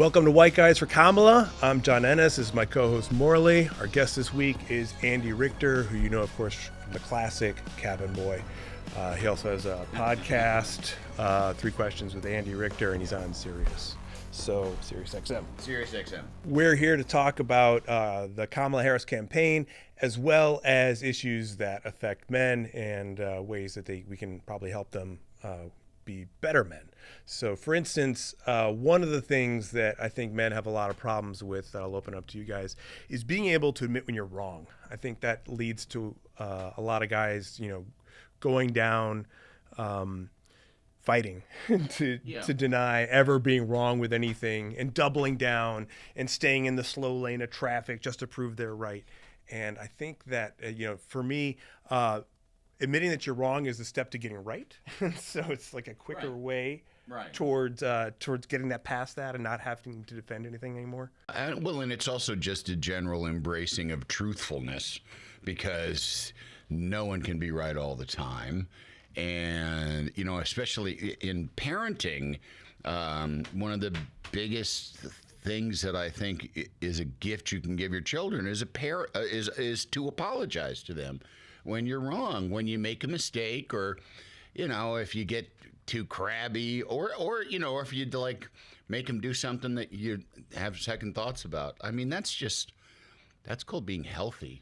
Welcome to White Guys for Kamala. I'm John Ennis. This is my co-host Morley. Our guest this week is Andy Richter, who you know, of course, from the classic Cabin Boy. He also has a podcast, Three Questions with Andy Richter, and he's on Sirius XM. Sirius XM. We're here to talk about the Kamala Harris campaign, as well as issues that affect men and ways that we can probably help them be better men. So, for instance, one of the things that I think men have a lot of problems with, that I'll open up to you guys, is being able to admit when you're wrong. I think that leads to a lot of guys, going down, fighting to deny ever being wrong with anything, and doubling down and staying in the slow lane of traffic just to prove they're right. And I think that, for me, admitting that you're wrong is a step to getting right. So it's like a quicker way towards getting that past that and not having to defend anything anymore. And it's also just a general embracing of truthfulness, because no one can be right all the time. And, especially in parenting, one of the biggest things that I think is a gift you can give your children is is to apologize to them when you're wrong, when you make a mistake, or, if you get too crabby, or if you make them do something that you have second thoughts about. I mean, that's called being healthy.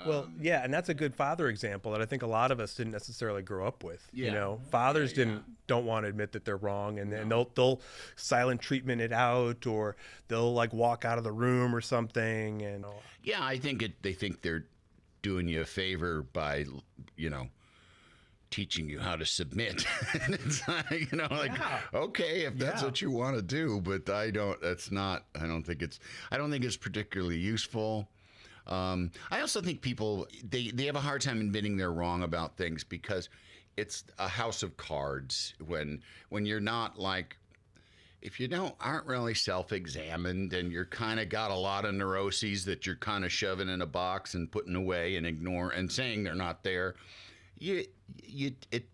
Well, yeah, and that's a good father example that I think a lot of us didn't necessarily grow up with. Fathers don't want to admit that they're wrong, and then they'll silent treatment it out, or they'll walk out of the room or something. And I think they think they're doing you a favor by, teaching you how to submit. It's okay, if that's what you want to do, but I don't think it's particularly useful. I also think people, they have a hard time admitting they're wrong about things, because it's a house of cards when you're not if you aren't really self-examined, and you're kind of got a lot of neuroses that you're kind of shoving in a box and putting away and ignore and saying they're not there, it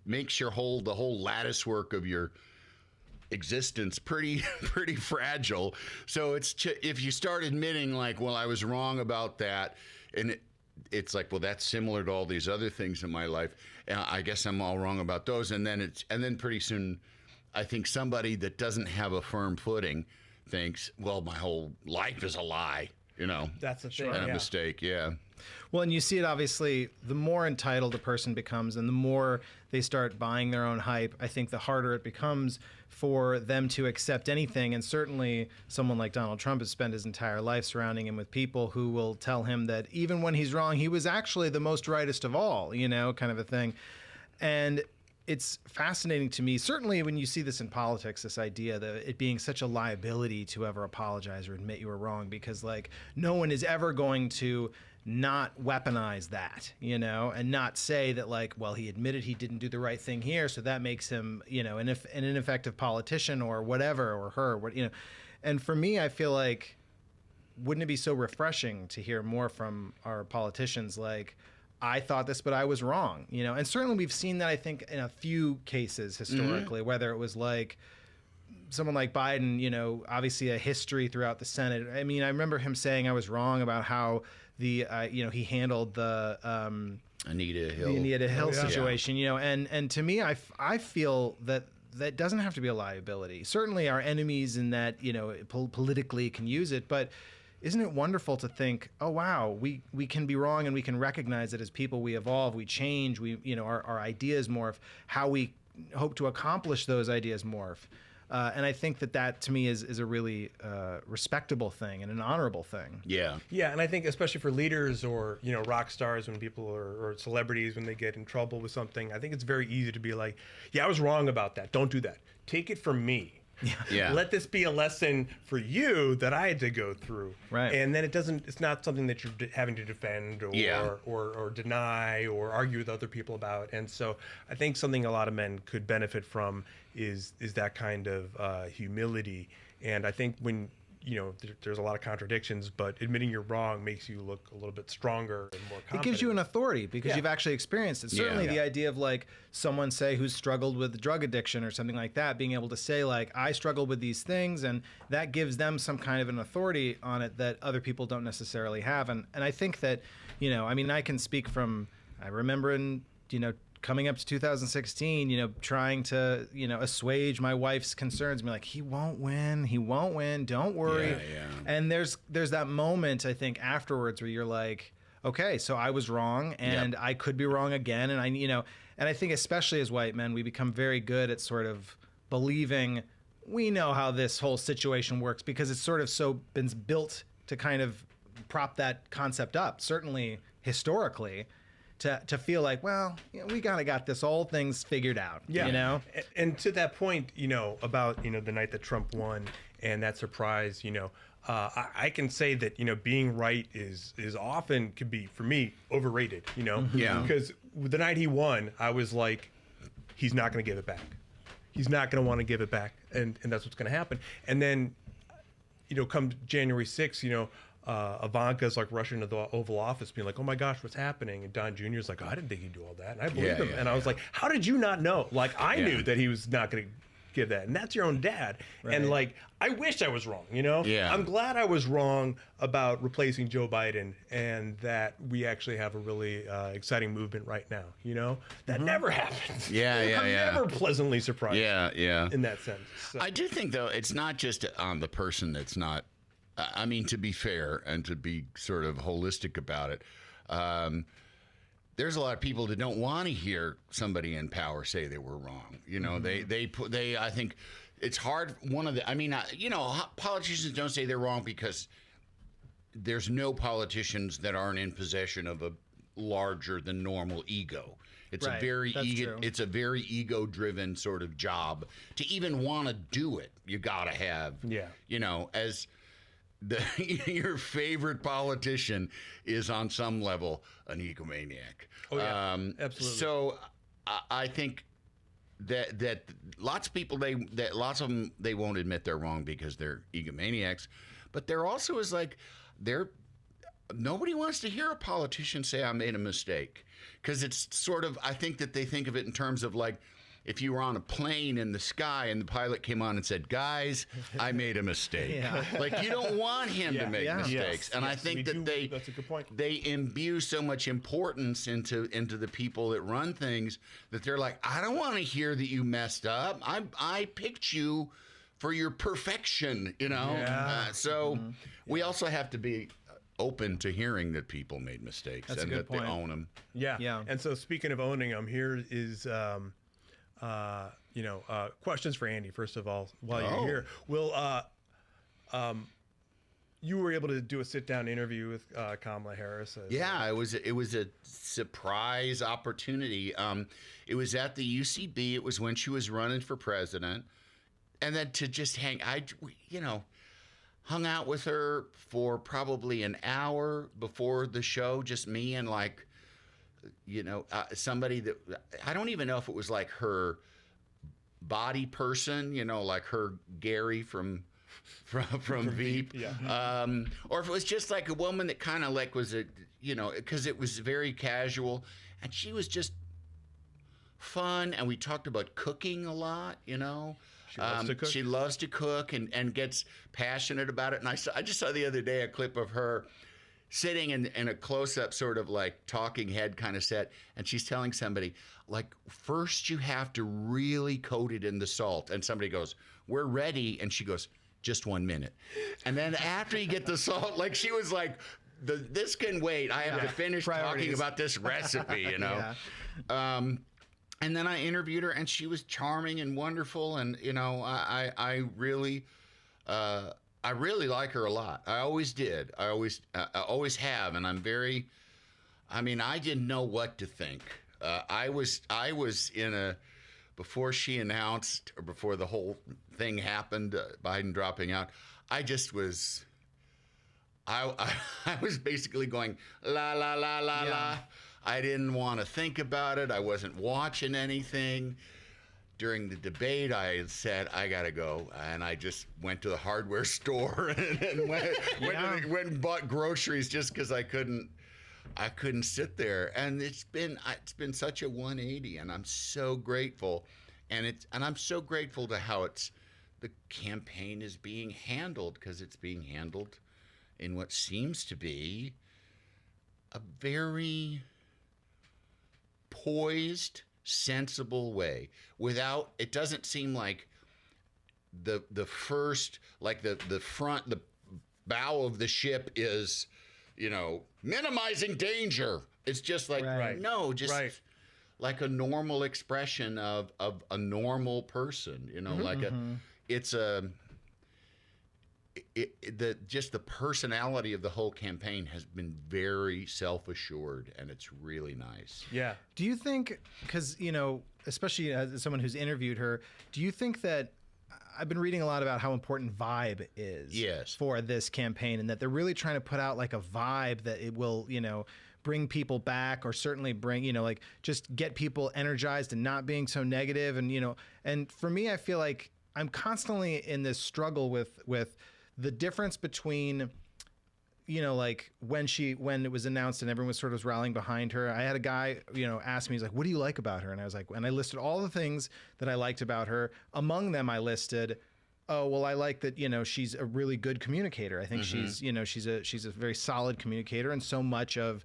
makes the whole lattice work of your existence pretty fragile. So if you start admitting I was wrong about that, and it's that's similar to all these other things in my life, I guess I'm all wrong about those, and then pretty soon I think somebody that doesn't have a firm footing thinks, well, my whole life is a lie. That's a thing. And a mistake. Yeah. Well, and you see it, obviously, the more entitled a person becomes and the more they start buying their own hype, I think the harder it becomes for them to accept anything. And certainly someone like Donald Trump has spent his entire life surrounding him with people who will tell him that even when he's wrong, he was actually the most rightest of all, kind of a thing. And it's fascinating to me, certainly when you see this in politics, this idea that it being such a liability to ever apologize or admit you were wrong, because no one is ever going to not weaponize that, and not say that well, he admitted he didn't do the right thing here, so that makes him, an ineffective politician or whatever, or her, And for me, I feel wouldn't it be so refreshing to hear more from our politicians I thought this, but I was wrong, and certainly we've seen that, I think, in a few cases historically, whether it was someone like Biden, obviously a history throughout the Senate. I mean, I remember him saying I was wrong about how he handled the Anita Hill situation, and to me, I feel that doesn't have to be a liability. Certainly our enemies in that, politically can use it, but isn't it wonderful to think, oh, wow, we can be wrong, and we can recognize that as people we evolve, we change, our ideas morph, how we hope to accomplish those ideas morph. And I think that to me is a really respectable thing and an honorable thing. Yeah. Yeah, and I think especially for leaders or, rock stars, when people or celebrities, when they get in trouble with something, I think it's very easy to be I was wrong about that. Don't do that. Take it from me. Yeah. Let this be a lesson for you that I had to go through. Right. And then it's not something that you're having to defend or deny or argue with other people about. And so I think something a lot of men could benefit from is that kind of humility. And I think when there's a lot of contradictions, but admitting you're wrong makes you look a little bit stronger and more confident. It gives you an authority because you've actually experienced it. Certainly the idea of like someone, say, who's struggled with drug addiction or something like that, being able to say like, I struggled with these things, and that gives them some kind of an authority on it that other people don't necessarily have. And I think that, I mean, I can speak from, I remember in, coming up to 2016, trying to, assuage my wife's concerns, be like, he won't win, don't worry. And there's that moment, I think, afterwards where you're like, okay, so I was wrong, and I could be wrong again. And and I think especially as white men, we become very good at sort of believing we know how this whole situation works because it's sort of so been built to kind of prop that concept up, certainly historically. To feel like, well, we kind of got this all things figured out, And to that point, about, the night that Trump won and that surprise, I can say that, being right is often could be, for me, overrated, because the night he won, I was like, he's not going to give it back. He's not going to want to give it back. And that's what's going to happen. And then, come January 6th, Ivanka's like rushing to the Oval Office being like, oh my gosh, what's happening? And Don Jr.'s like, oh, I didn't think he'd do all that. And I believed him. And I was like, how did you not know? Like, I knew that he was not going to give that. And that's your own dad. Right. And like, I wish I was wrong, I'm glad I was wrong about replacing Joe Biden and that we actually have a really exciting movement right now, that never happens. I'm never pleasantly surprised in that sense. So. I do think, though, it's not just on the person that's not, I mean, to be fair and to be sort of holistic about it, there's a lot of people that don't want to hear somebody in power say they were wrong. I think it's hard. Politicians don't say they're wrong because there's no politicians that aren't in possession of a larger than normal ego. It's a very ego-driven sort of job. To even want to do it, you got to have, as your favorite politician is on some level an egomaniac. Oh, yeah. Absolutely. So I think that lots of people, lots of them, they won't admit they're wrong because they're egomaniacs, but there also is like, nobody wants to hear a politician say I made a mistake, because it's sort of, I think that they think of it in terms of like, if you were on a plane in the sky and the pilot came on and said, guys, I made a mistake. Like, you don't want him to make mistakes. And I think that that's a good point. They imbue so much importance into the people that run things that they're like, I don't want to hear that you messed up. I picked you for your perfection, So we also have to be open to hearing that people made mistakes. That's and a good that point. They own them. Yeah. And so speaking of owning them, here is questions for Andy. First of all, while you're here, you were able to do a sit-down interview with Kamala Harris. It was a surprise opportunity. It was at the UCB. It was when she was running for president, and then to just hung out with her for probably an hour before the show, just me and like, somebody that I don't even know if it was like her body person, like her Gary from Veep, or if it was just like a woman that kind of like was because it was very casual, and she was just fun, and we talked about cooking a lot, She loves to cook. She loves to cook and gets passionate about it. And I just saw the other day a clip of her sitting in a close-up sort of like talking head kind of set, and she's telling somebody, like, first you have to really coat it in the salt. And somebody goes, we're ready. And she goes, just 1 minute. And then after you get the salt, like she was like, this can wait. I have to finish talking about this recipe, And then I interviewed her, and she was charming and wonderful. And, I really like her a lot. I always did. I always have. And I didn't know what to think. I was before she announced, or before the whole thing happened, Biden dropping out, I just was, I was basically going, la, la, la, la, la. I didn't want to think about it. I wasn't watching anything. during the debate, I had said, I got to go. And I just went to the hardware store and went and bought groceries just because I couldn't sit there. And it's been such a 180, and I'm so grateful. And I'm so grateful to how the campaign is being handled, because it's being handled in what seems to be a very poised, sensible way. Without, it doesn't seem like the first, like the front, the bow of the ship is, minimizing danger. It's just like, no, just like a normal expression of a normal person, like just the personality of the whole campaign has been very self-assured, and it's really nice. Yeah. Do you think, because, especially as someone who's interviewed her, do you think that, I've been reading a lot about how important vibe is for this campaign, and that they're really trying to put out like a vibe that it will, bring people back, or certainly bring, like just get people energized and not being so negative. And, and for me, I feel like I'm constantly in this struggle with the difference between, like when it was announced and everyone was sort of rallying behind her. I had a guy, ask me, he's like, what do you like about her? And I was like, and I listed all the things that I liked about her. Among them, I listed, oh, well, I like that, she's a really good communicator. I think she's a very solid communicator. And so much of,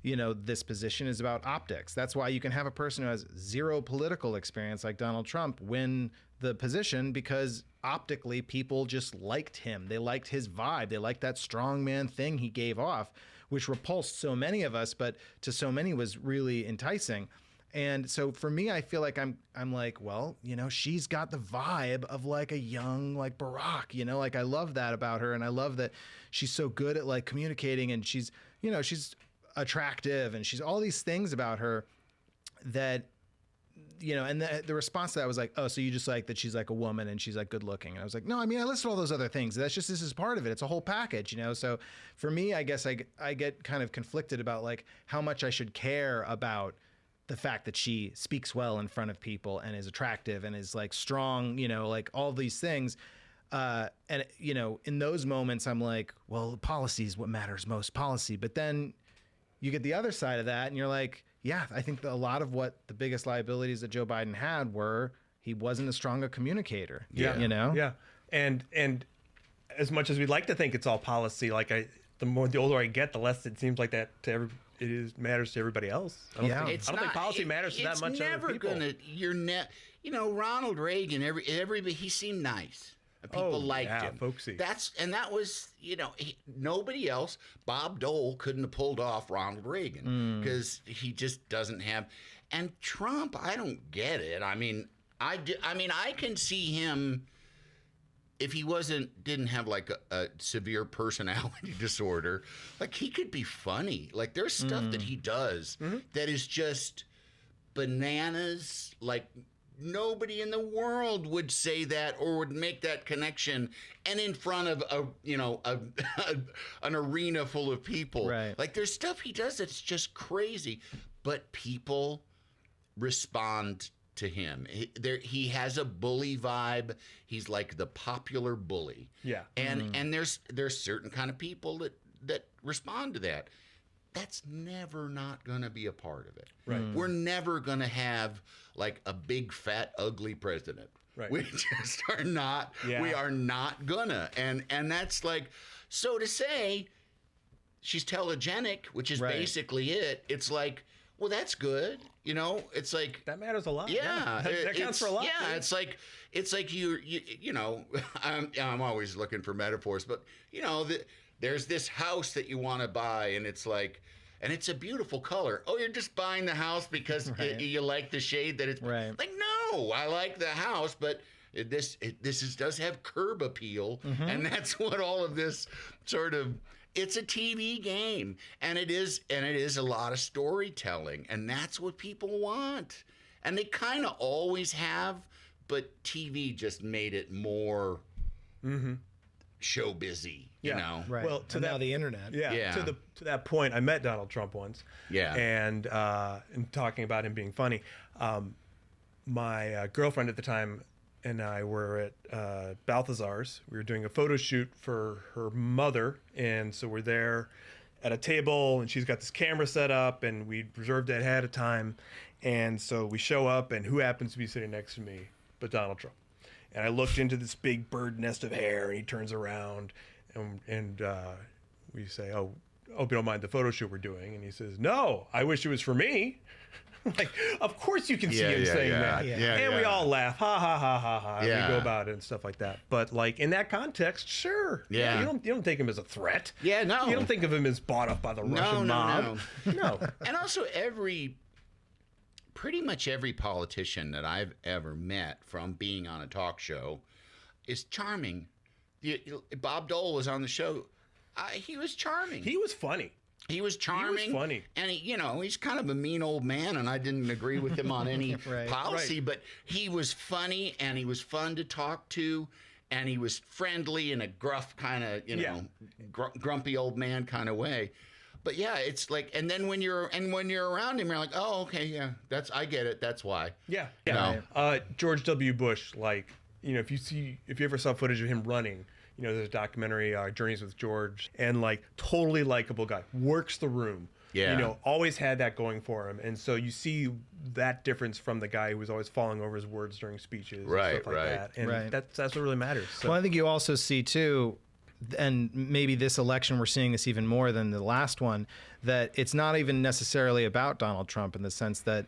this position is about optics. That's why you can have a person who has zero political experience like Donald Trump win the position, because optically people just liked him. They liked his vibe. They liked that strongman thing he gave off, which repulsed so many of us, but to so many was really enticing. And so for me, I feel like I'm like, well, she's got the vibe of like a young, like Barack, like I love that about her. And I love that she's so good at like communicating, and she's attractive, and she's all these things about her that, and the response to that was like, oh, so you just like that she's like a woman and she's like good looking. And I was like, no, I mean, I listed all those other things. This is part of it. It's a whole package, So for me, I guess I get kind of conflicted about like how much I should care about the fact that she speaks well in front of people and is attractive and is like strong, like all these things. And, in those moments, I'm like, well, policy is what matters most, policy. But then you get the other side of that, and you're like, yeah, I think that a lot of what the biggest liabilities that Joe Biden had were he wasn't as strong a communicator. Yeah. Yeah. And as much as we'd like to think it's all policy, like the older I get, the less it seems like that matters to everybody else. I don't think policy matters to that much other people. Ronald Reagan, everybody, he seemed nice. People liked him. Folksy. That was, nobody else. Bob Dole couldn't have pulled off Ronald Reagan because he just doesn't have. And Trump, I don't get it. I mean, I can see him if he didn't have like a severe personality disorder. Like, he could be funny. Like, there's stuff that he does that is just bananas. Like, nobody in the world would say that or would make that connection, and in front of an arena full of people. Right. Like, there's stuff he does that's just crazy, but people respond to him. He has a bully vibe. He's like the popular bully. Yeah. And there's certain kind of people that respond to that. That's never not going to be a part of it. Right. We're never going to have like a big, fat, ugly president. Right. We just are not. Yeah. We are not gonna. And that's like, so to say she's telegenic, which is basically it. It's like, well, that's good. It's like that matters a lot. Yeah. That counts for a lot. Yeah. It's like you I'm always looking for metaphors, but there's this house that you want to buy, and it's like, and it's a beautiful color. Oh, you're just buying the house because you like the shade that it's like, no, I like the house, but this does have curb appeal. And that's what all of this sort of, it's a TV game, and it is a lot of storytelling, and that's what people want. And they kind of always have, but TV just made it more show busy, you know. Right. Well, now the internet. Yeah. To that point, I met Donald Trump once. Yeah. And talking about him being funny, my girlfriend at the time and I were at Balthazar's. We were doing a photo shoot for her mother, and so we're there at a table, and she's got this camera set up, and we reserved it ahead of time. And so we show up, and who happens to be sitting next to me but Donald Trump? And I looked into this big bird nest of hair, and he turns around, and we say, "Oh, hope you don't mind the photo shoot we're doing." And he says, "No, I wish it was for me." Like, of course you can see him saying that. And we all laugh, ha ha ha ha ha, and we go about it and stuff like that. But like in that context, sure. Yeah. You don't take him as a threat. Yeah, no. You don't think of him as bought up by the Russian mob. No. And also pretty much every politician that I've ever met from being on a talk show is charming. Bob Dole was on the show. He was charming. He was funny. He was charming. He was funny. And he's kind of a mean old man, and I didn't agree with him on any policy, but he was funny, and he was fun to talk to, and he was friendly in a gruff kind of, grumpy old man kind of way. But yeah, it's like, and then when you're around him, you're like, oh, okay, yeah, I get it. That's why. Yeah. George W. Bush, like, if you ever saw footage of him running, there's a documentary, Journeys with George, and like totally likable guy, works the room. Yeah. Always had that going for him. And so you see that difference from the guy who was always falling over his words during speeches and stuff like that. And that's what really matters. So. Well, I think you also see too, and maybe this election we're seeing this even more than the last one, that it's not even necessarily about Donald Trump in the sense that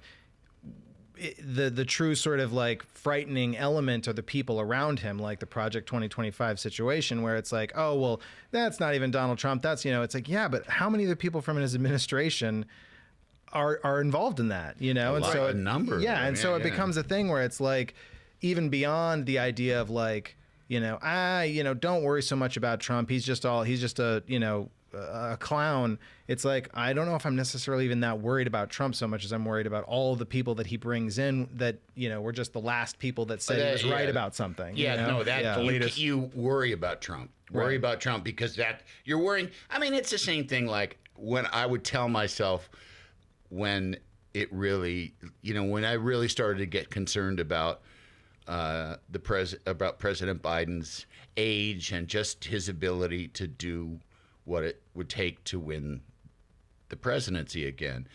the true sort of like frightening element are the people around him, like the Project 2025 situation, where it's like, oh, well, that's not even Donald Trump. That's, it's like, yeah, but how many of the people from his administration are involved in that, A number. Yeah. And so it becomes a thing where it's like, even beyond the idea of like, don't worry so much about Trump. He's just a clown. It's like, I don't know if I'm necessarily even that worried about Trump so much as I'm worried about all the people that he brings in that, were just the last people that said he was right about something. You worry about Trump. Worry about Trump because that you're worrying. I mean, it's the same thing like when I would tell myself when it really, when I really started to get concerned about President Biden's age and just his ability to do what it would take to win the presidency again.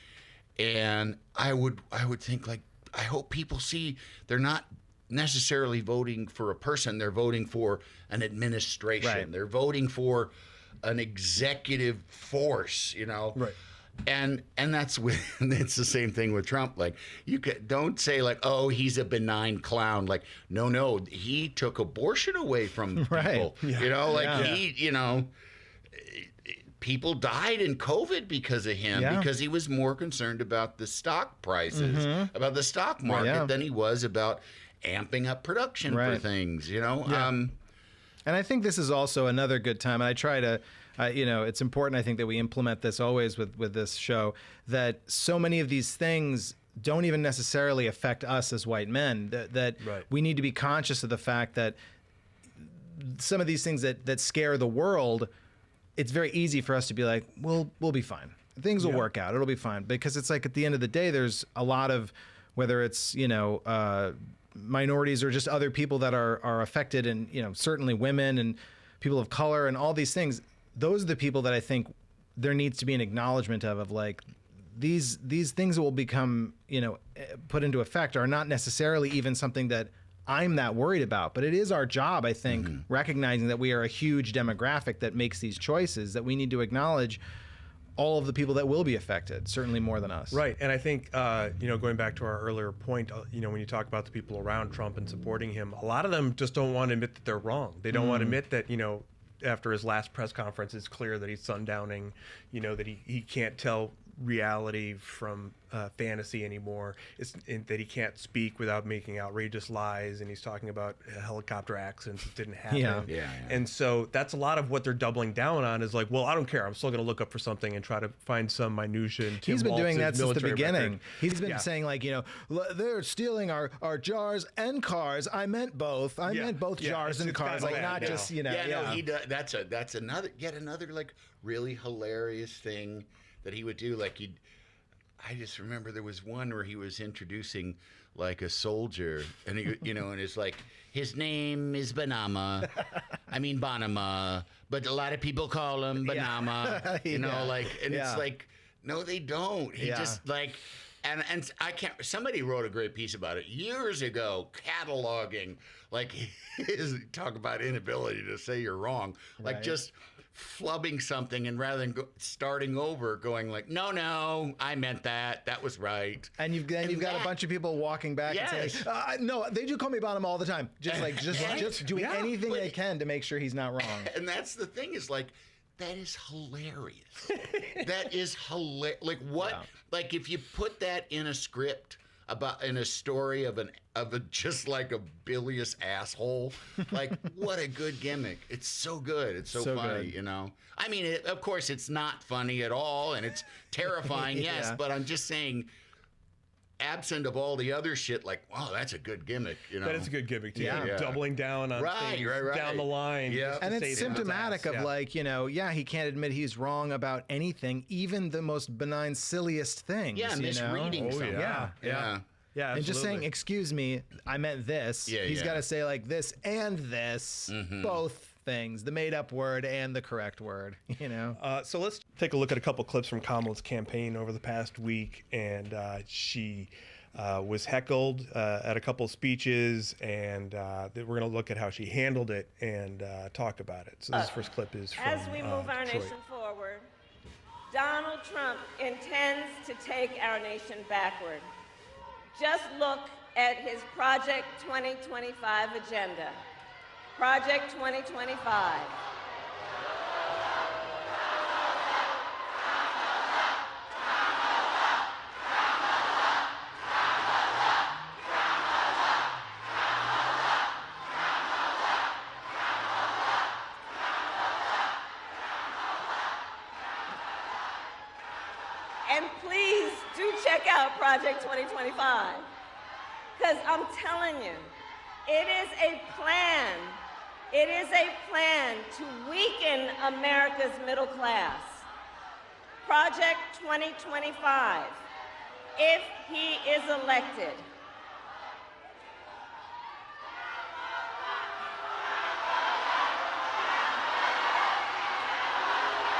And I would think, like, I hope people see they're not necessarily voting for a person, they're voting for an administration. Right. They're voting for an executive force, Right. And that's it's the same thing with Trump. Like, don't say like, oh, he's a benign clown. Like, no, he took abortion away from people. Yeah. People died in COVID because of him, because he was more concerned about the stock prices, about the stock market than he was about amping up production for things, And I think this is also another good time. And I try to, it's important, I think, that we implement this always with this show, that so many of these things don't even necessarily affect us as white men, that we need to be conscious of the fact that some of these things that scare the world, it's very easy for us to be like, we'll be fine. Things will work out. It'll be fine. Because it's like at the end of the day, there's a lot of, whether it's, minorities or just other people that are affected, and, certainly women and people of color and all these things. Those are the people that I think there needs to be an acknowledgement of like, these things that will become, put into effect are not necessarily even something that I'm that worried about, but it is our job, I think, recognizing that we are a huge demographic that makes these choices, that we need to acknowledge all of the people that will be affected, certainly more than us. Right. And I think, going back to our earlier point, when you talk about the people around Trump and supporting him, a lot of them just don't want to admit that they're wrong. They don't want to admit that, after his last press conference, it's clear that he's sundowning, that he can't tell reality from fantasy anymore. It's that he can't speak without making outrageous lies, and he's talking about helicopter accidents that didn't happen. Yeah. And so that's a lot of what they're doubling down on, is like, well, I don't care. I'm still going to look up for something and try to find some minutia. He's been doing that since the beginning. He's been saying like, they're stealing our jars and cars. I meant both. I meant both jars and cars, like not just he does. That's another like really hilarious thing that he would do. Like I just remember there was one where he was introducing like a soldier, and he, and it's like his name is Banama, Banama, but a lot of people call him Banama, it's like, no, they don't. He just like. And I can't. Somebody wrote a great piece about it years ago, cataloging talk about inability to say you're wrong, like just flubbing something, and rather than starting over, going like, no, I meant that. That was right. And you've got a bunch of people walking back and saying, no, they do call me Bonham all the time. Just doing anything they can to make sure he's not wrong. And that's the thing is like. That is hilarious. That is hilarious. Like what? Yeah. Like if you put that in a script in a story of just like a bilious asshole, like what a good gimmick. It's so good. It's so funny, good. Of course, it's not funny at all, and it's terrifying. Yes, but I'm just saying. Absent of all the other shit, like, wow, that's a good gimmick, That is a good gimmick, too. Yeah. Doubling down on things down the line. Yeah. And it's symptomatic of he can't admit he's wrong about anything, even the most benign, silliest things. Yeah, misreading something. Yeah, absolutely. And just saying, excuse me, I meant this. He's got to say like this and this, both things, the made-up word and the correct word, So let's take a look at a couple clips from Kamala's campaign over the past week, and she was heckled at a couple speeches, and we're going to look at how she handled it and talk about it. So this first clip is from As we move our Detroit. nation forward, Donald Trump intends to take our nation backward. Just look at his Project 2025 agenda. Project 2025. And please do check out Project 2025, because I'm telling you, it is a plan. It is a plan to weaken America's middle class. Project 2025, if he is elected.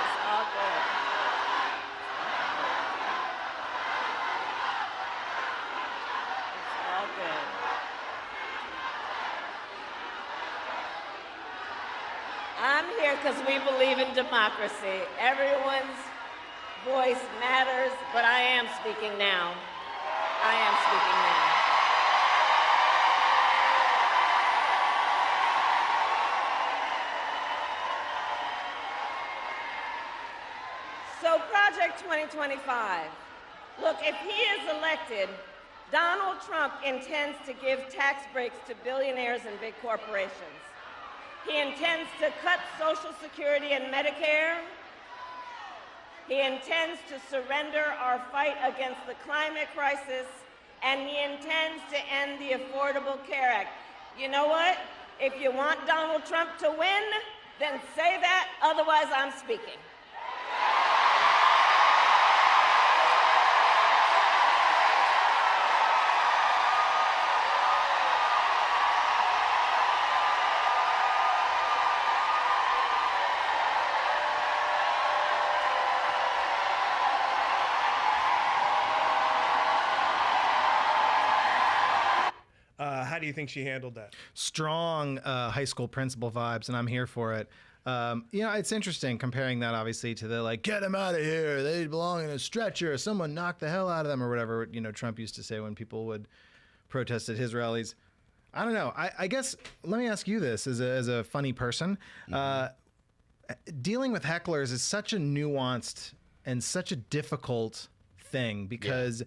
It's all good. It's all good. I'm here because we believe in democracy. Everyone's voice matters, but I am speaking now. I am speaking now. So Project 2025. Look, if he is elected, Donald Trump intends to give tax breaks to billionaires and big corporations. He intends to cut Social Security and Medicare. He intends to surrender our fight against the climate crisis, and he intends to end the Affordable Care Act. You know what? If you want Donald Trump to win, then say that, otherwise I'm speaking. How do you think she handled that? Strong high school principal vibes, and I'm here for it. It's interesting comparing that obviously to the get them out of here, they belong in a stretcher, someone knock the hell out of them, or whatever Trump used to say when people would protest at his rallies. I don't know. I guess let me ask you this as a funny person. Dealing with hecklers is such a nuanced and such a difficult thing because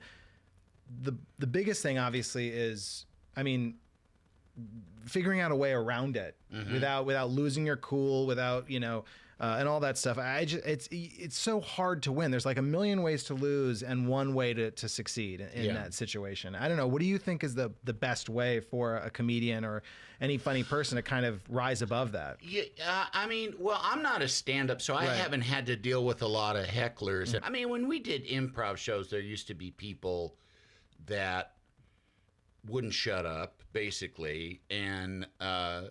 the biggest thing obviously is, figuring out a way around it without losing your cool, without and all that stuff. It's so hard to win. There's like a million ways to lose and one way to succeed in that situation. I don't know. What do you think is the best way for a comedian or any funny person to kind of rise above that? Yeah, I mean, well, I'm not a stand-up, so I haven't had to deal with a lot of hecklers. I mean, when we did improv shows, there used to be people that wouldn't shut up, basically, and and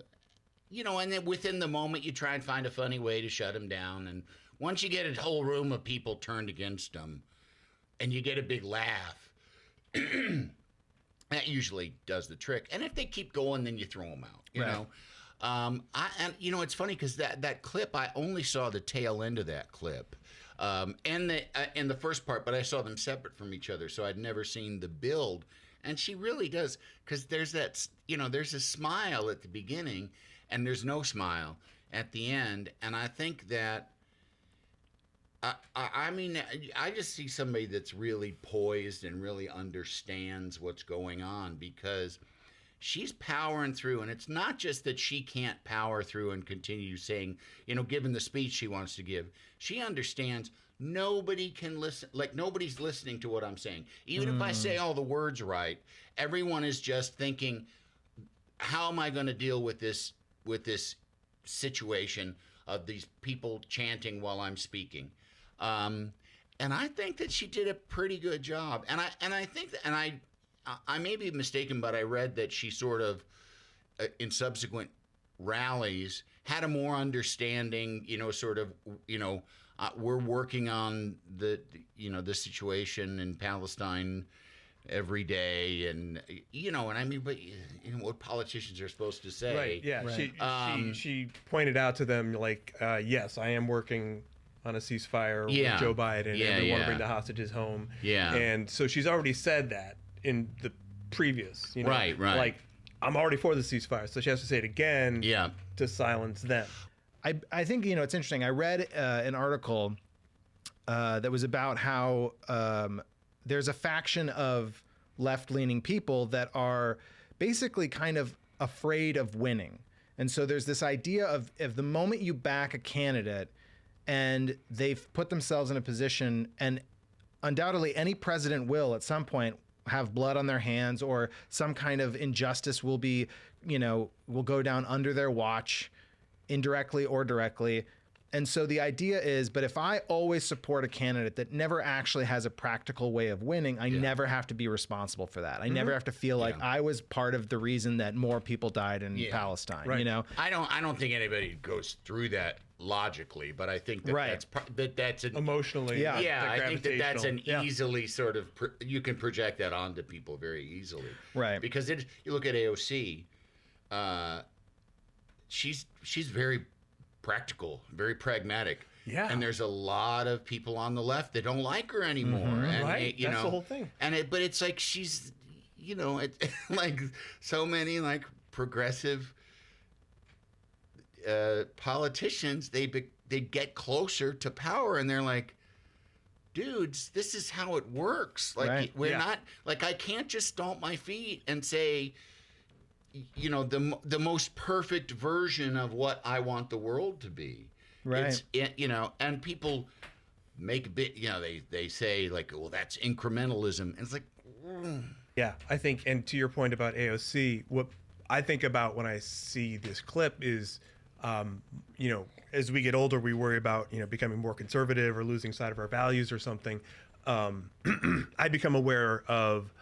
then within the moment, you try and find a funny way to shut them down. And once you get a whole room of people turned against them, and you get a big laugh, that usually does the trick. And if they keep going, then you throw them out. You know, it's funny because that clip, I only saw the tail end of that clip, and the first part, but I saw them separate from each other, so I'd never seen the build. And she really does, because there's there's a smile at the beginning, and there's no smile at the end. And I think that, I mean, I just see somebody that's really poised and really understands what's going on, because she's powering through. And it's not just that she can't power through and continue saying, given the speech she wants to give. She understands nobody can listen, like nobody's listening to what I'm saying. Even if I say all the words right, everyone is just thinking, how am I going to deal with this situation of these people chanting while I'm speaking? And I think that she did a pretty good job. And I think that, and I may be mistaken, but I read that she sort of, in subsequent rallies, had a more understanding, we're working on the situation in Palestine every day, and I mean, but what politicians are supposed to say, right? Yeah, right. She pointed out to them, like, yes, I am working on a ceasefire with Joe Biden, and we want to bring the hostages home. Yeah, and so she's already said that in the previous, right. Like, I'm already for the ceasefire, so she has to say it again, to silence them. I think, it's interesting. I read an article that was about how there's a faction of left-leaning people that are basically kind of afraid of winning. And so there's this idea of if the moment you back a candidate and they've put themselves in a position, and undoubtedly any president will at some point have blood on their hands, or some kind of injustice will be, will go down under their watch, indirectly or directly. And so the idea is, but if I always support a candidate that never actually has a practical way of winning, I never have to be responsible for that. I never have to feel like I was part of the reason that more people died in Palestine. Right. I don't think anybody goes through that logically, but I think that that's an emotionally. I think that's an easily sort of you can project that onto people very easily. Right. Because you look at AOC. She's very practical, very pragmatic. Yeah. And there's a lot of people on the left that don't like her anymore. And right. That's the whole thing. But it's like she's, like so many like progressive politicians, they get closer to power, and they're like, dudes, this is how it works. Like we're not, like, I can't just stomp my feet and say, the most perfect version of what I want the world to be. Right. And people make a bit, they say like, well, that's incrementalism. And it's like, Yeah, I think, and to your point about AOC, what I think about when I see this clip is, as we get older, we worry about, becoming more conservative or losing sight of our values or something. I become aware of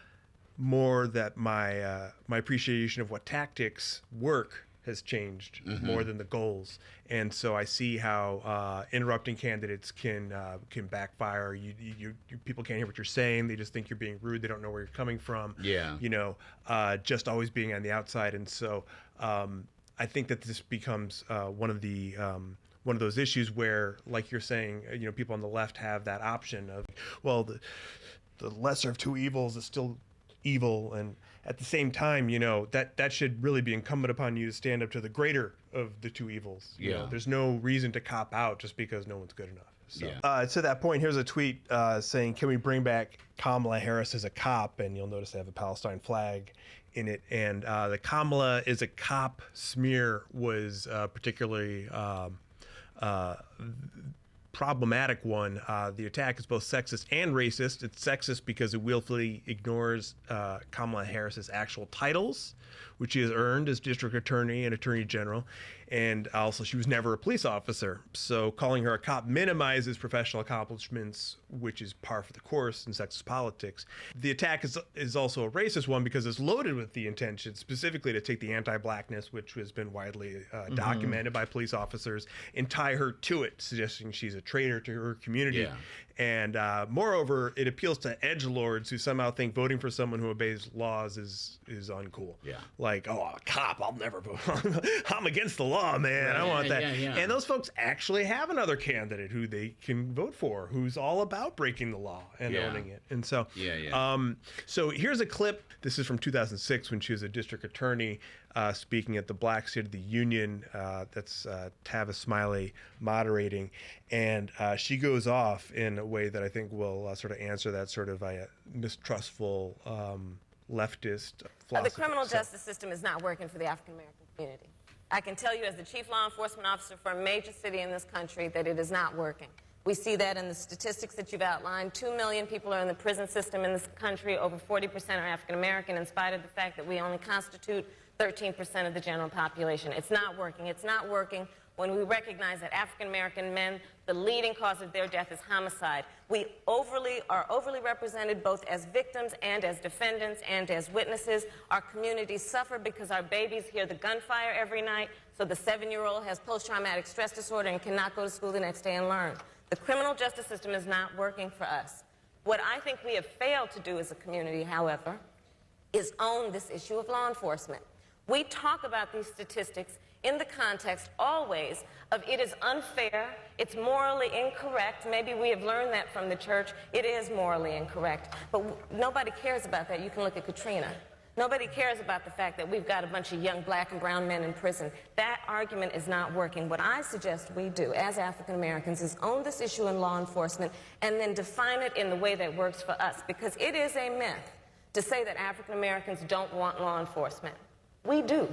more that my appreciation of what tactics work has changed more than the goals, and so I see how interrupting candidates can backfire. You people can't hear what you're saying; they just think you're being rude. They don't know where you're coming from. Just always being on the outside, and so I think that this becomes one of those issues where, like you're saying, people on the left have that option of, well, the lesser of two evils is still evil, and at the same time, that should really be incumbent upon you to stand up to the greater of the two evils. There's no reason to cop out just because no one's good enough. So, to that point, here's a tweet saying, "Can we bring back Kamala Harris as a cop?" And you'll notice they have a Palestine flag in it. And the Kamala is a cop smear was particularly problematic one. The attack is both sexist and racist. It's sexist because it willfully ignores Kamala Harris's actual titles, which she has earned as district attorney and attorney general. And also, she was never a police officer. So calling her a cop minimizes professional accomplishments, which is par for the course in sexist politics. The attack is also a racist one because it's loaded with the intention specifically to take the anti-blackness, which has been widely documented by police officers, and tie her to it, suggesting she's a traitor to her community. Yeah. And moreover, it appeals to edgelords who somehow think voting for someone who obeys laws is uncool. Yeah. Like, oh, a cop, I'll never vote. I'm against the law, man. Right. I don't want that. Yeah. And those folks actually have another candidate who they can vote for, who's all about breaking the law and owning it. And so, so here's a clip. This is from 2006 when she was a district attorney speaking at the Black State of the Union. That's Tavis Smiley moderating. And she goes off in a way that I think will sort of answer that sort of mistrustful leftist philosophy. The criminal justice system is not working for the African American community. I can tell you as the chief law enforcement officer for a major city in this country that it is not working. We see that in the statistics that you've outlined. 2 million people are in the prison system in this country. Over 40% are African American, in spite of the fact that we only constitute 13% of the general population. It's not working. It's not working when we recognize that African American men, the leading cause of their death is homicide. We are overly represented both as victims and as defendants and as witnesses. Our communities suffer because our babies hear the gunfire every night, so the 7-year-old has post-traumatic stress disorder and cannot go to school the next day and learn. The criminal justice system is not working for us. What I think we have failed to do as a community, however, is own this issue of law enforcement. We talk about these statistics in the context always of it is unfair, it's morally incorrect. Maybe we have learned that from the church. It is morally incorrect. But nobody cares about that. You can look at Katrina. Nobody cares about the fact that we've got a bunch of young black and brown men in prison. That argument is not working. What I suggest we do as African Americans is own this issue in law enforcement and then define it in the way that works for us. Because it is a myth to say that African Americans don't want law enforcement. We do.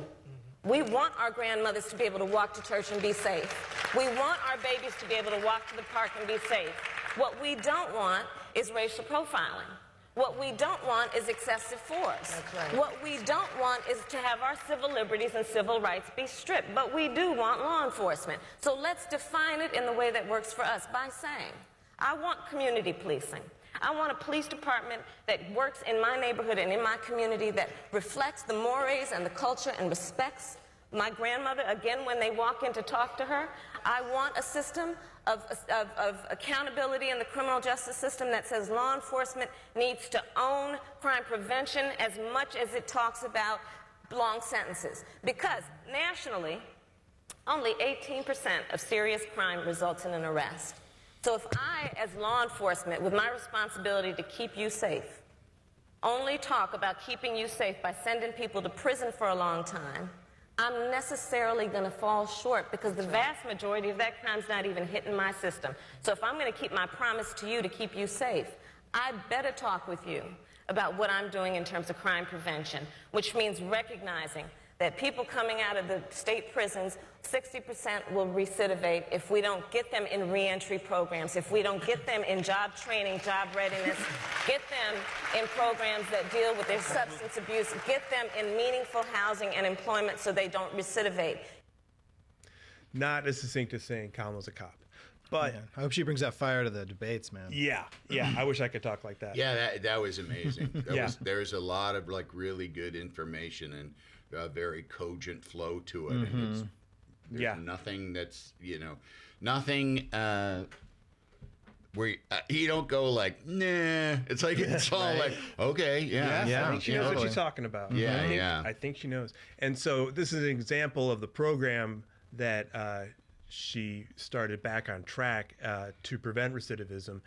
We want our grandmothers to be able to walk to church and be safe. We want our babies to be able to walk to the park and be safe. What we don't want is racial profiling. What we don't want is excessive force. That's right. What we don't want is to have our civil liberties and civil rights be stripped. But we do want law enforcement. So let's define it in the way that works for us by saying, I want community policing. I want a police department that works in my neighborhood and in my community that reflects the mores and the culture and respects my grandmother, again, when they walk in to talk to her. I want a system of accountability in the criminal justice system that says law enforcement needs to own crime prevention as much as it talks about long sentences. Because nationally, only 18% of serious crime results in an arrest. So if I, as law enforcement, with my responsibility to keep you safe, only talk about keeping you safe by sending people to prison for a long time, I'm necessarily going to fall short because the vast majority of that crime's not even hitting my system. So if I'm going to keep my promise to you to keep you safe, I better talk with you about what I'm doing in terms of crime prevention, which means recognizing that people coming out of the state prisons, 60% will recidivate if we don't get them in reentry programs, if we don't get them in job training, job readiness, get them in programs that deal with their substance abuse, get them in meaningful housing and employment so they don't recidivate. Not as succinct as saying Kamala's a cop. But man, I hope she brings that fire to the debates, man. Yeah. I wish I could talk like that. Yeah, that was amazing. There's a lot of like really good information and a very cogent flow to it. Mm-hmm. And there's nothing that's, nothing where you don't go like, nah. It's like, it's all right. Like, okay, I think she knows what she's talking about. I think she knows. And so this is an example of the program that she started back on track to prevent recidivism.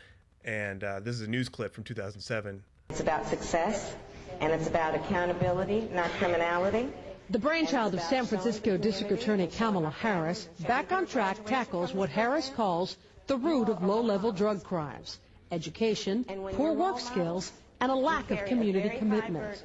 And this is a news clip from 2007. It's about success, and it's about accountability, not criminality. The brainchild of San Francisco District Attorney Kamala Harris, Back on Track tackles what Harris calls the root of low-level drug crimes: education, poor work skills, and a lack of community commitment.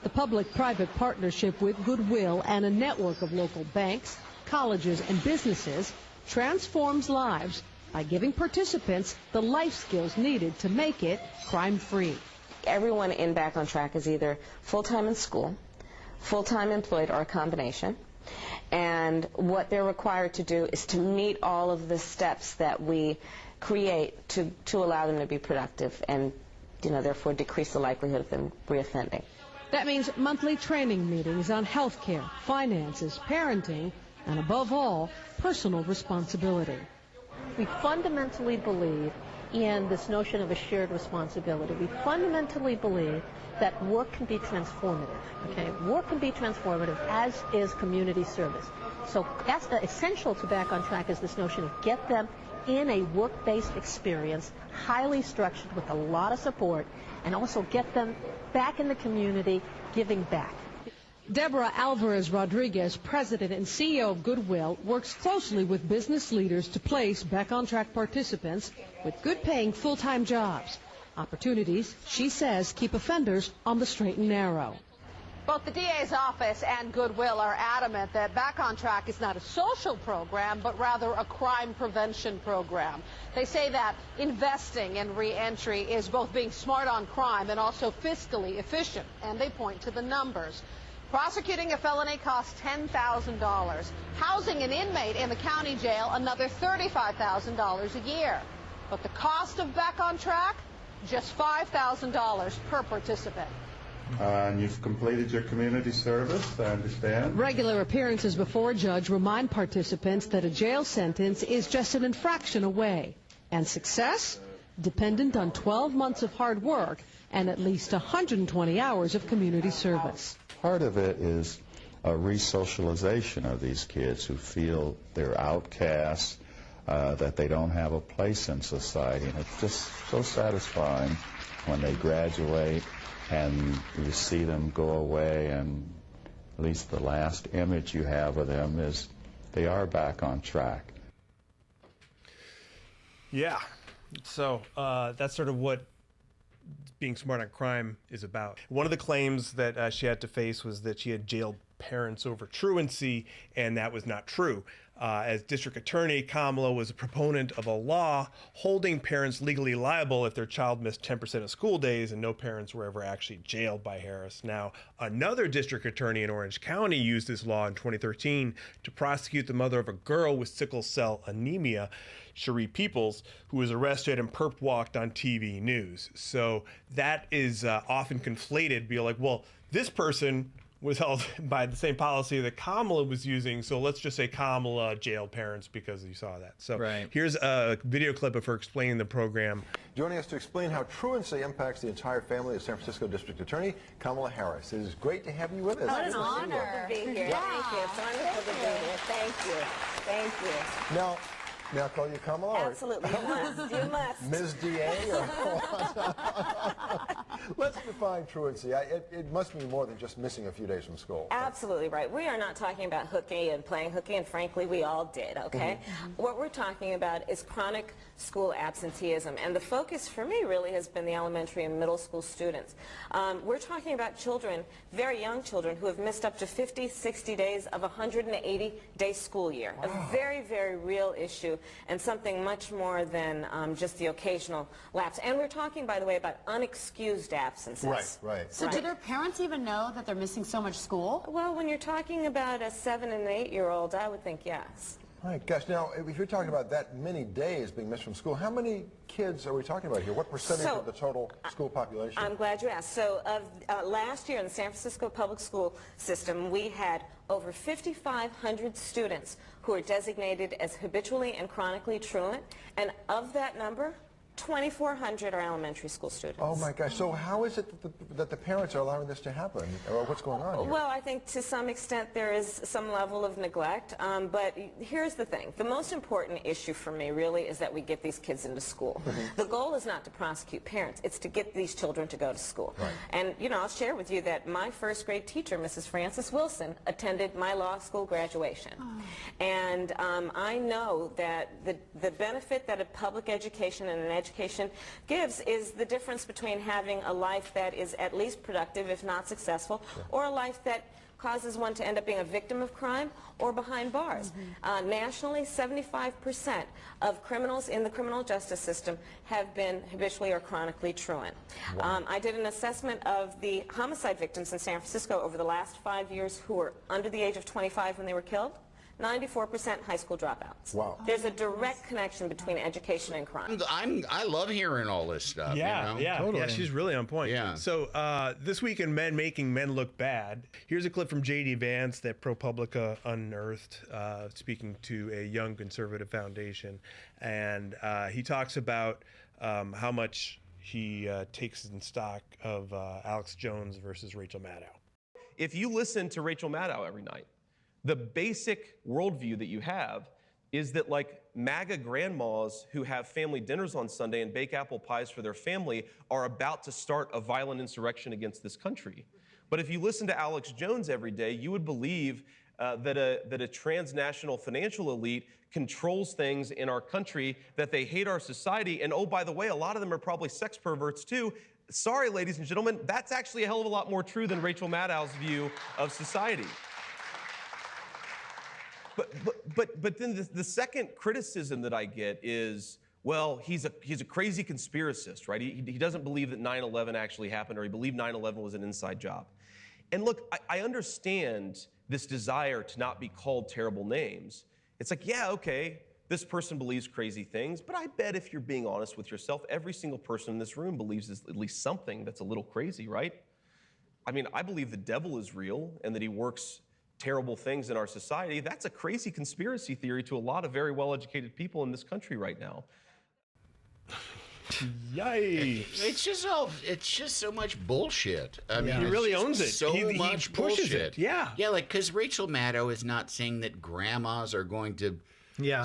The public-private partnership with Goodwill and a network of local banks, colleges, and businesses transforms lives by giving participants the life skills needed to make it crime-free. Everyone in Back on Track is either full-time in school, full-time employed, or a combination. And what they're required to do is to meet all of the steps that we create to allow them to be productive and, therefore decrease the likelihood of them reoffending. That means monthly training meetings on health care, finances, parenting, and above all, personal responsibility. We fundamentally believe in this notion of a shared responsibility. We fundamentally believe that work can be transformative, okay? Work can be transformative, as is community service. So that's essential to Back on Track, is this notion of get them in a work-based experience, highly structured with a lot of support, and also get them back in the community, giving back. Deborah Alvarez-Rodriguez, president and CEO of Goodwill, works closely with business leaders to place Back on Track participants with good-paying full-time jobs. Opportunities, she says, keep offenders on the straight and narrow. Both the DA's office and Goodwill are adamant that Back on Track is not a social program, but rather a crime prevention program. They say that investing in re-entry is both being smart on crime and also fiscally efficient, and they point to the numbers. Prosecuting a felony costs $10,000. Housing an inmate in the county jail, another $35,000 a year. But the cost of Back on Track? Just $5,000 per participant. And you've completed your community service, I understand. Regular appearances before a judge remind participants that a jail sentence is just an infraction away. And success? Dependent on 12 months of hard work and at least 120 hours of community service. Part of it is a re-socialization of these kids who feel they're outcasts, that they don't have a place in society. And it's just so satisfying when they graduate and you see them go away, and at least the last image you have of them is they are back on track. Yeah. So that's sort of what being smart on crime is about. One of the claims that she had to face was that she had jailed parents over truancy, and that was not true. As district attorney, Kamala was a proponent of a law holding parents legally liable if their child missed 10% of school days, and no parents were ever actually jailed by Harris. Now, another district attorney in Orange County used this law in 2013 to prosecute the mother of a girl with sickle cell anemia, Cherie Peoples, who was arrested and perp walked on TV news. So that is often conflated, be like, well, this person was held by the same policy that Kamala was using, so let's just say Kamala jailed parents because you saw that. So here's a video clip of her explaining the program. Joining us to explain how truancy impacts the entire family is San Francisco District Attorney Kamala Harris. It is great to have you with us. What an honor to be here. Thank you. It's wonderful to be here. Thank you. Thank you. Now, may I call you Kamala? Absolutely, you must. You must. Ms. DA? Let's define truancy. It must mean more than just missing a few days from school. Absolutely right. We are not talking about hooky and playing hooky, and frankly, we all did, okay? What we're talking about is chronic school absenteeism, and the focus for me really has been the elementary and middle school students. We're talking about children, very young children, who have missed up to 50, 60 days of a 180-day school year. Wow. A very, very real issue, and something much more than just the occasional lapse. And we're talking, by the way, about unexcused absences. Right, right. So do their parents even know that they're missing so much school? Well, when you're talking about a 7- and 8-year-old, I would think yes. My gosh, now, if you're talking about that many days being missed from school, how many kids are we talking about here? What percentage of the total school population? I'm glad you asked. So last year in the San Francisco public school system, we had over 5,500 students who are designated as habitually and chronically truant, and of that number, 2,400 are elementary school students. Oh my gosh, so how is it that the parents are allowing this to happen? Or what's going on here? Well, I think to some extent there is some level of neglect, but here's the thing. The most important issue for me really is that we get these kids into school. The goal is not to prosecute parents, it's to get these children to go to school. Right. And you know, I'll share with you that my first grade teacher, Mrs. Frances Wilson, attended my law school graduation. And I know that the benefit that a public education and an education gives is the difference between having a life that is at least productive, if not successful, or a life that causes one to end up being a victim of crime or behind bars. Nationally, 75% of criminals in the criminal justice system have been habitually or chronically truant. I did an assessment of the homicide victims in San Francisco over the last 5 years who were under the age of 25 when they were killed. 94% high school dropouts. Wow. There's a direct connection between education and crime. I love hearing all this stuff. Yeah, you know? yeah, Totally. yeah. She's really on point. Yeah. So this week in Men Making Men Look Bad, here's a clip from J.D. Vance that ProPublica unearthed, speaking to a young conservative foundation, and he talks about how much he takes in stock of Alex Jones versus Rachel Maddow. If you listen to Rachel Maddow every night, the basic worldview that you have is that, like, MAGA grandmas who have family dinners on Sunday and bake apple pies for their family are about to start a violent insurrection against this country. But if you listen to Alex Jones every day, you would believe that a transnational financial elite controls things in our country, that they hate our society, and oh, by the way, a lot of them are probably sex perverts too. Sorry, ladies and gentlemen, that's actually a hell of a lot more true than Rachel Maddow's view of society. But then the second criticism that I get is, well, he's a crazy conspiracist, right? He doesn't believe that 9/11 actually happened, or he believed 9/11 was an inside job. And look, I understand this desire to not be called terrible names. It's like, yeah, okay, this person believes crazy things, but I bet if you're being honest with yourself, every single person in this room believes at least something that's a little crazy, right? I mean, I believe the devil is real and that he works terrible things in our society. That's a crazy conspiracy theory to a lot of very well-educated people in this country right now. Yikes. It's just so much bullshit. I mean, he really owns it. So much he pushes bullshit. it. Yeah. Yeah, like, because Rachel Maddow is not saying that grandmas are going to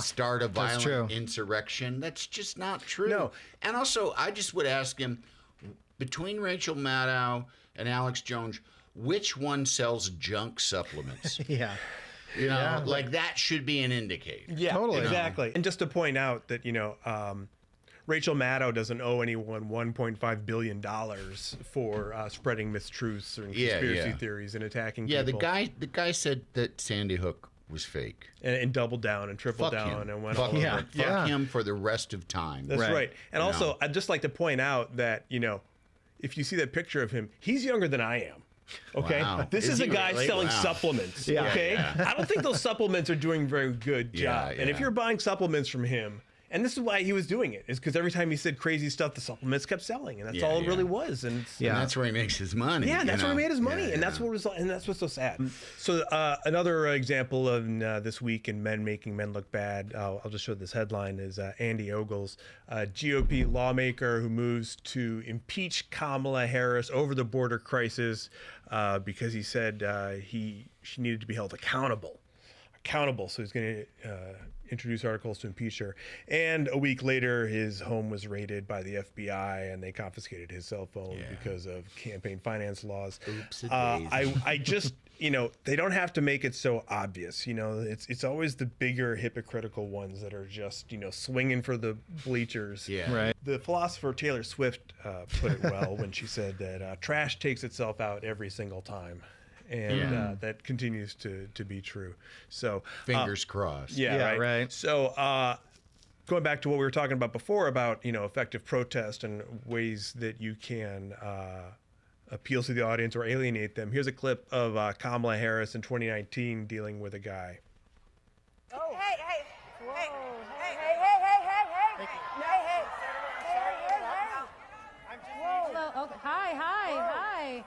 start a that's violent true. insurrection. That's just not true. No. And also, I just would ask him, between Rachel Maddow and Alex Jones, which one sells junk supplements? Yeah. You know, like that should be an indicator. Yeah, Totally. exactly. And just to point out that, Rachel Maddow doesn't owe anyone $1.5 billion for spreading mistruths and conspiracy theories and attacking people. Yeah, the guy said that Sandy Hook was fake. And doubled down and tripled Fuck down him. and went Fuck all over him. it. Fuck him for the rest of time. That's right. And also, I'd just like to point out that, if you see that picture of him, he's younger than I am. Okay, Wow. this is a he guy really? selling Wow. supplements. Yeah. Okay, Yeah. I don't think those supplements are doing a very good job. Yeah, And if yeah. you're buying supplements from him, and this is why he was doing it, is because every time he said crazy stuff, the supplements kept selling, and that's all it really was. And it's, And that's where he makes his money. yeah, that's where he made his money, Yeah, and that's what was, and that's what's so sad. So another example of this week in Men Making Men Look Bad, I'll just show this headline, is Andy Ogles, a GOP lawmaker who moves to impeach Kamala Harris over the border crisis because he said she needed to be held accountable. So he's going to introduce articles to impeach her. And a week later, his home was raided by the FBI, and they confiscated his cell phone because of campaign finance laws. I just, they don't have to make it so obvious. It's always the bigger hypocritical ones that are just, swinging for the bleachers. Yeah. Right. The philosopher Taylor Swift put it well when she said that trash takes itself out every single time. And that continues to be true. So Fingers crossed. Yeah, right. So going back to what we were talking about before about effective protest and ways that you can appeal to the audience or alienate them. Here's a clip of Kamala Harris in 2019 dealing with a guy. Hi.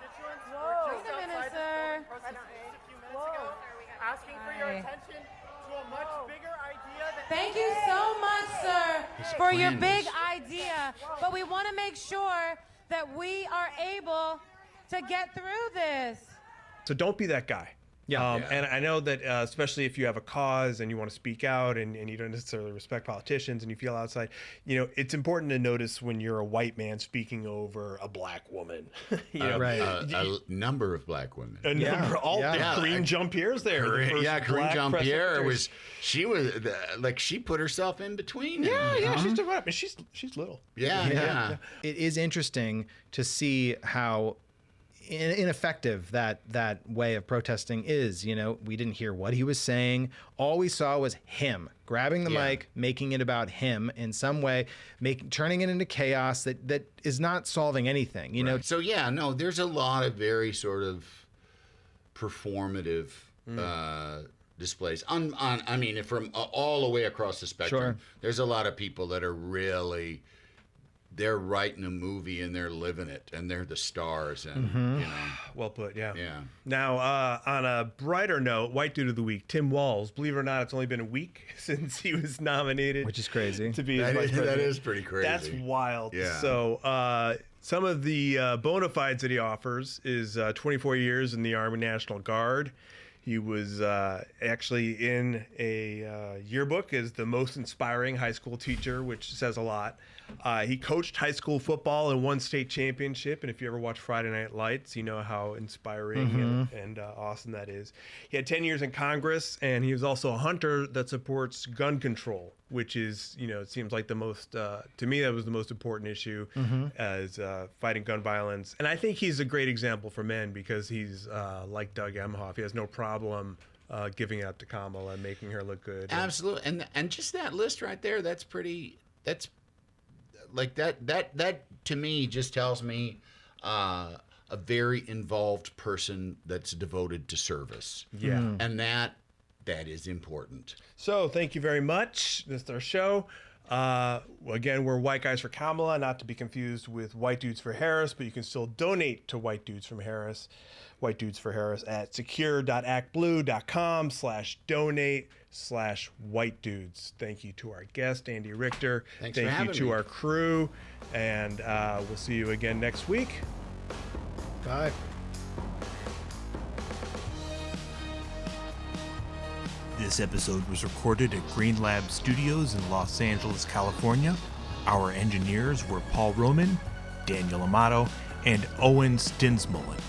Wait a minute, sir. Asking for your attention to a much bigger idea. Thank you so much, sir, for your big idea. But we want to make sure that we are able to get through this. So don't be that guy. Yeah. And I know that especially if you have a cause and you want to speak out and you don't necessarily respect politicians and you feel outside, it's important to notice when you're a white man speaking over a black woman. Right. A number of black women. Karine Jean-Pierre's there. Karine Jean-Pierre she put herself in between. She's doing right. She's little. Yeah. It is interesting to see how ineffective that way of protesting is. You know, we didn't hear what he was saying. All we saw was him grabbing the mic, making it about him in some way, turning it into chaos that is not solving anything. You know. So no, there's a lot of very sort of performative displays. I mean, from all the way across the spectrum. Sure. There's a lot of people that are really. They're writing a movie and they're living it, and they're the stars, and you know. Well put, yeah. Yeah. Now, on a brighter note, White Dude of the Week, Tim Walz. Believe it or not, it's only been a week since he was nominated, which is crazy. To be that vice president. That is pretty crazy. That's wild. Yeah. So, some of the bona fides that he offers is 24 years in the Army National Guard. He was actually in a yearbook as the most inspiring high school teacher, which says a lot. He coached high school football and won state championship. And if you ever watch Friday Night Lights, you know how inspiring and awesome that is. He had 10 years in Congress, and he was also a hunter that supports gun control, which is, you know, it seems like the most, to me, that was the most important issue as fighting gun violence. And I think he's a great example for men because he's like Doug Emhoff. He has no problem giving it up to Kamala and making her look good. Absolutely. And just that list right there, that's like that to me just tells me a very involved person that's devoted to service. Yeah. And that is important. So thank you very much. This is our show. Again, we're White Guys for Kamala, not to be confused with White Dudes for Harris, but you can still donate to White Dudes for Harris at secure.actblue.com/donate/white dudes. Thank you to our guest, Andy Richter. Thanks Thank for having you to me. our crew. And we'll see you again next week. Bye. This episode was recorded at Green Lab Studios in Los Angeles, California. Our engineers were Paul Roman, Daniel Amato, and Owen Stinsmullen.